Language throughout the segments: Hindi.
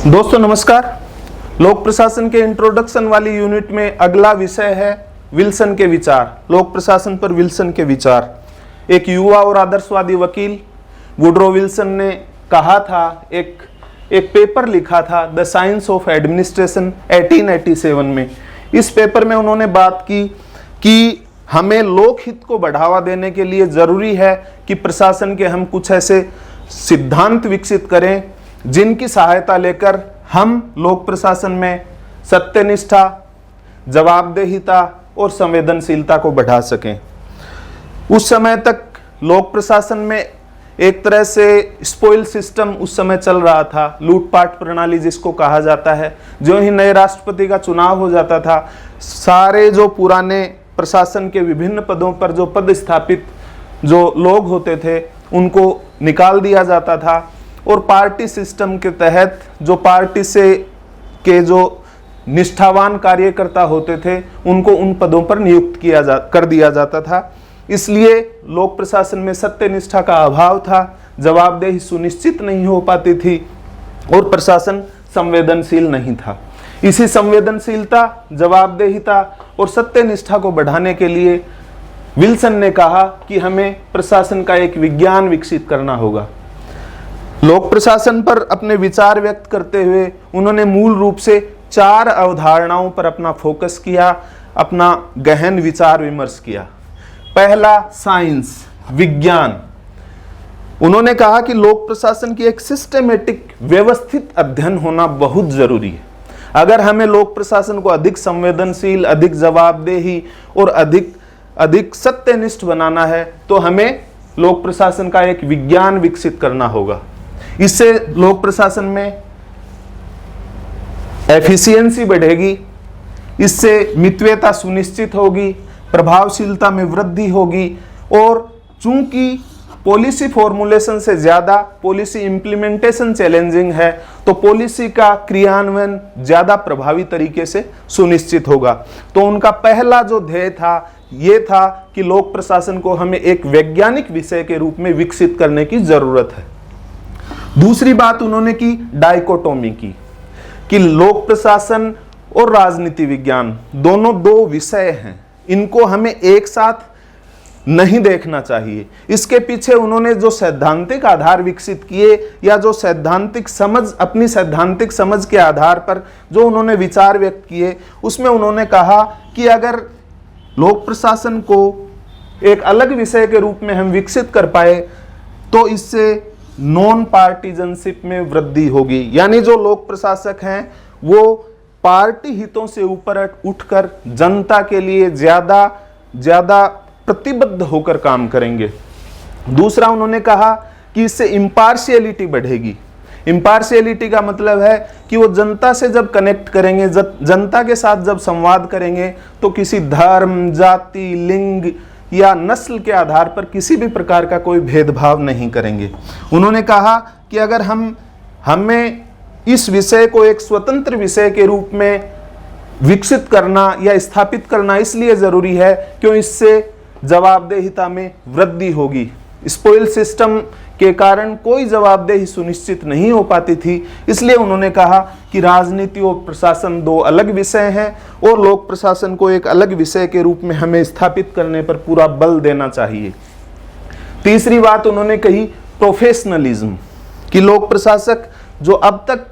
दोस्तों नमस्कार। लोक प्रशासन के इंट्रोडक्शन वाली यूनिट में अगला विषय है विल्सन के विचार। लोक प्रशासन पर विल्सन के विचार। एक युवा और आदर्शवादी वकील वुड्रो विल्सन ने कहा था, एक पेपर लिखा था द साइंस ऑफ एडमिनिस्ट्रेशन 1887 में। इस पेपर में उन्होंने बात की कि हमें लोकहित को बढ़ावा देने के लिए जरूरी है कि प्रशासन के हम कुछ ऐसे सिद्धांत विकसित करें जिनकी सहायता लेकर हम लोक प्रशासन में सत्यनिष्ठा, जवाबदेहिता और संवेदनशीलता को बढ़ा सकें। उस समय तक लोक प्रशासन में एक तरह से स्पॉइल सिस्टम उस समय चल रहा था, लूटपाट प्रणाली जिसको कहा जाता है। जो ही नए राष्ट्रपति का चुनाव हो जाता था, सारे जो पुराने प्रशासन के विभिन्न पदों पर जो पद स्थापित जो लोग होते थे उनको निकाल दिया जाता था और पार्टी सिस्टम के तहत जो पार्टी से के जो निष्ठावान कार्यकर्ता होते थे उनको उन पदों पर नियुक्त कर दिया जाता था। इसलिए लोक प्रशासन में सत्यनिष्ठा का अभाव था, जवाबदेही सुनिश्चित नहीं हो पाती थी और प्रशासन संवेदनशील नहीं था। इसी संवेदनशीलता, जवाबदेहिता और सत्यनिष्ठा को बढ़ाने के लिए विल्सन ने कहा कि हमें प्रशासन का एक विज्ञान विकसित करना होगा। लोक प्रशासन पर अपने विचार व्यक्त करते हुए उन्होंने मूल रूप से 4 अवधारणाओं पर अपना फोकस किया, अपना गहन विचार विमर्श किया। पहला, साइंस, विज्ञान। उन्होंने कहा कि लोक प्रशासन की एक सिस्टमेटिक, व्यवस्थित अध्ययन होना बहुत जरूरी है। अगर हमें लोक प्रशासन को अधिक संवेदनशील, अधिक जवाबदेही और अधिक सत्यनिष्ठ बनाना है तो हमें लोक प्रशासन का एक विज्ञान विकसित करना होगा। इससे लोक प्रशासन में एफिशिएंसी बढ़ेगी, इससे मितव्ययता सुनिश्चित होगी, प्रभावशीलता में वृद्धि होगी और चूंकि पॉलिसी फॉर्मुलेशन से ज्यादा पॉलिसी इंप्लीमेंटेशन चैलेंजिंग है तो पॉलिसी का क्रियान्वयन ज्यादा प्रभावी तरीके से सुनिश्चित होगा। तो उनका पहला जो ध्येय था ये था कि लोक प्रशासन को हमें एक वैज्ञानिक विषय के रूप में विकसित करने की जरूरत है। दूसरी बात उन्होंने की डाइकोटोमी की कि लोक प्रशासन और राजनीति विज्ञान दोनों 2 विषय हैं, इनको हमें एक साथ नहीं देखना चाहिए। इसके पीछे उन्होंने जो सैद्धांतिक आधार विकसित किए या जो सैद्धांतिक समझ, अपनी सैद्धांतिक समझ के आधार पर जो उन्होंने विचार व्यक्त किए, उसमें उन्होंने कहा कि अगर लोक प्रशासन को एक अलग विषय के रूप में हम विकसित कर पाए तो इससे नॉन पार्टीजनशिप में वृद्धि होगी। यानी जो लोक प्रशासक हैं वो पार्टी हितों से ऊपर उठकर जनता के लिए ज्यादा प्रतिबद्ध होकर काम करेंगे। दूसरा उन्होंने कहा कि इससे इम्पार्शियलिटी बढ़ेगी। इम्पार्शियलिटी का मतलब है कि वो जनता से जब कनेक्ट करेंगे, जनता के साथ जब संवाद करेंगे तो किसी धर्म, जाति, लिंग या नस्ल के आधार पर किसी भी प्रकार का कोई भेदभाव नहीं करेंगे। उन्होंने कहा कि अगर हमें इस विषय को एक स्वतंत्र विषय के रूप में विकसित करना या स्थापित करना इसलिए जरूरी है क्योंकि इससे जवाबदेहिता में वृद्धि होगी। स्पॉइल सिस्टम के कारण कोई जवाबदेही सुनिश्चित नहीं हो पाती थी, इसलिए उन्होंने कहा कि राजनीति और प्रशासन 2 अलग विषय हैं और लोक प्रशासन को एक अलग विषय के रूप में हमें स्थापित करने पर पूरा बल देना चाहिए। तीसरी बात उन्होंने कही प्रोफेशनलिज्म, कि लोक प्रशासक जो अब तक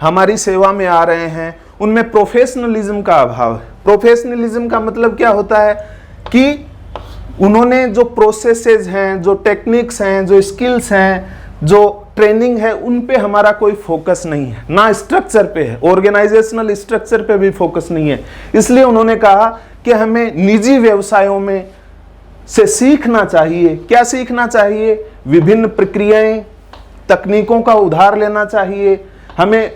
हमारी सेवा में आ रहे हैं उनमें प्रोफेशनलिज्म का अभाव है। प्रोफेशनलिज्म का मतलब क्या होता है कि उन्होंने जो प्रोसेसेस हैं, जो टेक्निक्स हैं, जो स्किल्स हैं, जो ट्रेनिंग है, उन पे हमारा कोई फोकस नहीं है, ना स्ट्रक्चर पे है, ऑर्गेनाइजेशनल स्ट्रक्चर पे भी फोकस नहीं है। इसलिए उन्होंने कहा कि हमें निजी व्यवसायों में से सीखना चाहिए। क्या सीखना चाहिए? विभिन्न प्रक्रियाएं, तकनीकों का उधार लेना चाहिए। हमें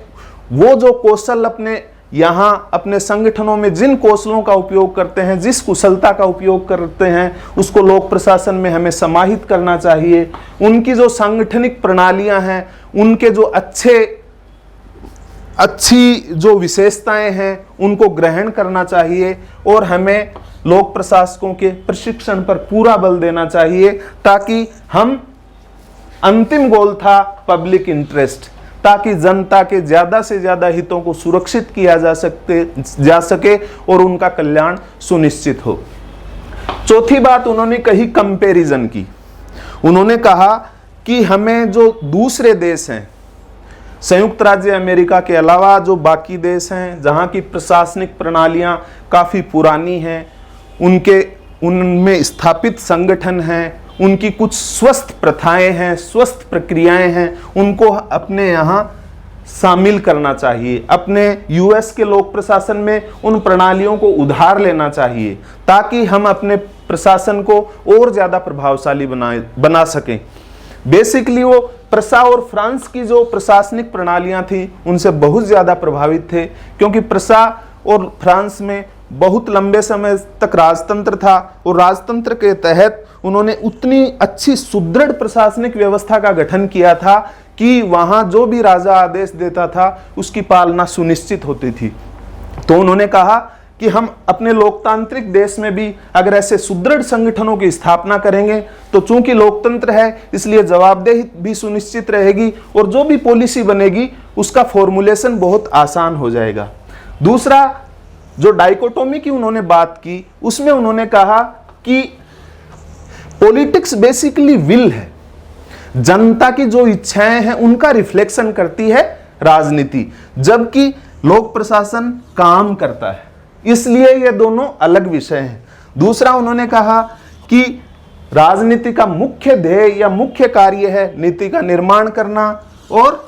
वो जो कौशल अपने संगठनों में जिन कौशलों का उपयोग करते हैं, जिस कुशलता का उपयोग करते हैं, उसको लोक प्रशासन में हमें समाहित करना चाहिए। उनकी जो सांगठनिक प्रणालियां हैं, उनके जो अच्छी जो विशेषताएं हैं उनको ग्रहण करना चाहिए और हमें लोक प्रशासकों के प्रशिक्षण पर पूरा बल देना चाहिए ताकि हम, अंतिम गोल था पब्लिक इंटरेस्ट, ताकि जनता के ज्यादा से ज्यादा हितों को सुरक्षित किया जा सके और उनका कल्याण सुनिश्चित हो। चौथी बात उन्होंने कही कंपैरिजन की। उन्होंने कहा कि हमें जो दूसरे देश हैं, संयुक्त राज्य अमेरिका के अलावा जो बाकी देश हैं जहां की प्रशासनिक प्रणालियां काफी पुरानी हैं, उनमें स्थापित संगठन हैं, उनकी कुछ स्वस्थ प्रथाएं हैं, स्वस्थ प्रक्रियाएं हैं, उनको अपने यहाँ शामिल करना चाहिए। अपने यूएस के लोक प्रशासन में उन प्रणालियों को उधार लेना चाहिए ताकि हम अपने प्रशासन को और ज्यादा प्रभावशाली बना सकें। बेसिकली वो प्रसा और फ्रांस की जो प्रशासनिक प्रणालियां थी उनसे बहुत ज्यादा प्रभावित थे, क्योंकि प्रसा और फ्रांस में बहुत लंबे समय तक राजतंत्र था और राजतंत्र के तहत उन्होंने उतनी अच्छी सुदृढ़ प्रशासनिक व्यवस्था का गठन किया था कि वहां जो भी राजा आदेश देता था उसकी पालना सुनिश्चित होती थी। तो उन्होंने कहा कि हम अपने लोकतांत्रिक देश में भी अगर ऐसे सुदृढ़ संगठनों की स्थापना करेंगे तो चूंकि लोकतंत्र है इसलिए जवाबदेही भी सुनिश्चित रहेगी और जो भी पॉलिसी बनेगी उसका फॉर्मुलेशन बहुत आसान हो जाएगा। दूसरा, जो डाइकोटोमी की उन्होंने बात की उसमें उन्होंने कहा कि पॉलिटिक्स बेसिकली विल है, जनता की जो इच्छाएं हैं उनका रिफ्लेक्शन करती है राजनीति, जबकि लोक प्रशासन काम करता है। इसलिए ये दोनों अलग विषय हैं। दूसरा, उन्होंने कहा कि राजनीति का मुख्य ध्येय या मुख्य कार्य है नीति का निर्माण करना और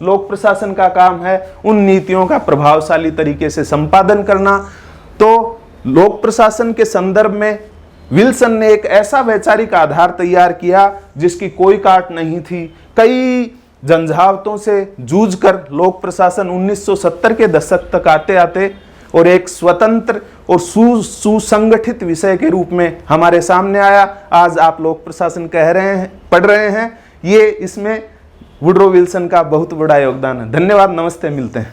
लोक प्रशासन का काम है उन नीतियों का प्रभावशाली तरीके से संपादन करना। तो लोक प्रशासन के संदर्भ में विल्सन ने एक ऐसा वैचारिक आधार तैयार किया जिसकी कोई काट नहीं थी। कई झंझावतों से जूझकर लोक प्रशासन 1970 के दशक तक आते आते और एक स्वतंत्र और सुसंगठित विषय के रूप में हमारे सामने आया। आज आप लोक प्रशासन पढ़ रहे हैं, ये इसमें वुडरो विल्सन का बहुत बड़ा योगदान है। धन्यवाद, नमस्ते, मिलते हैं।